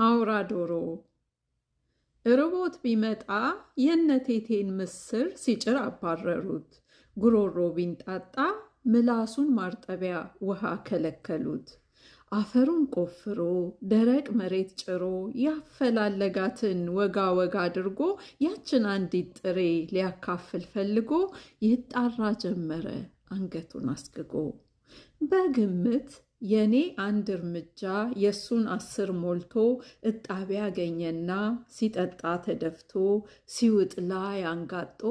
አውራ ዶሮ ርቦት ቢመጣ የነቴቴን ምስር ሲጭር አባረሩት። ጉሮሮ ቢንጣጣ ምላሱን ማርጠቢያ ውሃ ከለከሉት። አፈሩን ቆፍሮ ደረቅ መሬት ጭሮ ያፈላለጋትን ወጋ ወጋ አድርጎ ያችን አንዲት ጥሬ ሊያካፍል ፈልጎ ይጣራ ጀመረ አንገቱን አስግጎ። በግምት የኔ አንድ እርምጃ የሱን 10 ሞልቶ እጣቢ ያገኘና ሲጠጣ ተደፍቶ ሲውጥ ላይ አንጋጦ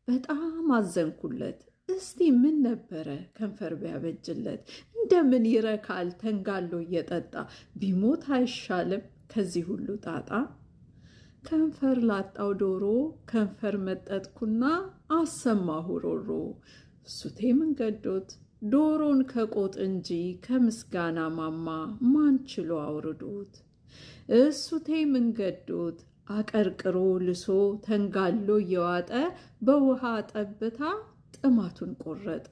በጣም አዘንኩለት። እስቲ ምን ነበረ ከንፈር ቢያበጅለት፣ እንደምን ይረካል ተንጋሎ እየጠጣ፣ ቢሞት አይሻልም ከዚህ ሁሉ ጣጣ። ከንፈር ላጣው ዶሮ ከንፈር መጠጥኩና አሰማሁ ሮሮ። እሱቴ ምን ገዶት ዶሮን ከቆጥ እንጂ ከምስጋና ማማ ማን ችሎ አውርዶት። እሱቴ ምን ገዶት አቀርቅሮ ልሶ ተንጋሎ እየዋጠ በውሃ ጠብታ ጥማቱን ቆረጠ።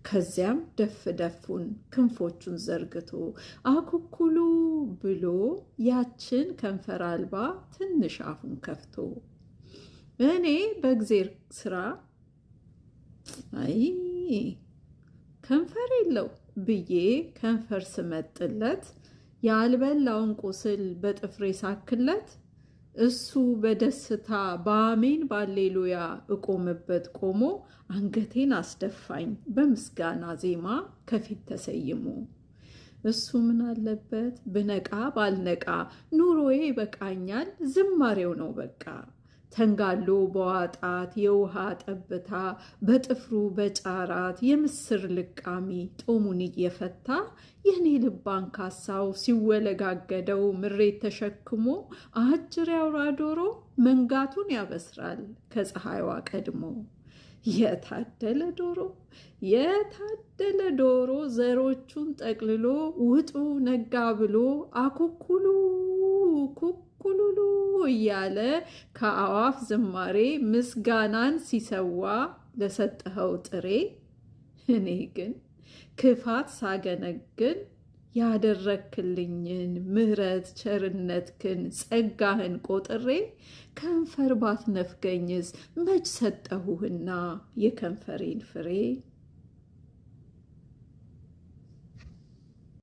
ከዚያም ደፍ ደፉን ክንፎቹን ዘርግቶ አኩኩሉ ብሎ ያችን ከንፈር አልባ ትንሽ አፉን ከፍቶ። እኔ በእግዜር ስራ አይ ከንፈር የለው ብዬ ከንፈር ስመጥለት ያልበላውን ቁስል በጥፍሬ ሳክለት። እሱ በደስታ በአሜን ባሌሉያ እቆምበት ቆሞ አንገቴን አስደፋኝ በምስጋና ዜማ ከፊት ተሰይሞ። እሱ ምን አለበት ብነቃ ባልነቃ ኑሮዬ ይበቃኛል ዝማሬው ነው በቃ። ተንጋሎ በዋጣት የውሃ ጠብታ በጥፍሩ በጫራት የምስር ልቃሚ ጦሙን እየፈታ የኔ ልብ አንካሳው ሲወለጋገደው ምሬት ተሸክሞ አጅሬ አውራ ዶሮ መንጋቱን ያበስራል ከፀሐይዋ ቀድሞ። የታደለ ዶሮ የታደለ ዶሮ ዘሮቹን ጠቅልሎ ውጡ ነጋ ብሎ አኩኩሉ ኩኩሉሉ እያለ ከአዋፍ ዝማሬ ምስጋናን ሲሰዋ ለሰጠኸው ጥሬ። እኔ ግን ክፋት ሳገነግን ያደረክልኝን ምሕረት ቸርነትክን ጸጋህን ቆጥሬ ከንፈር ባትነፍገኝስ መች ሰጠሁህና የከንፈሬን ፍሬ።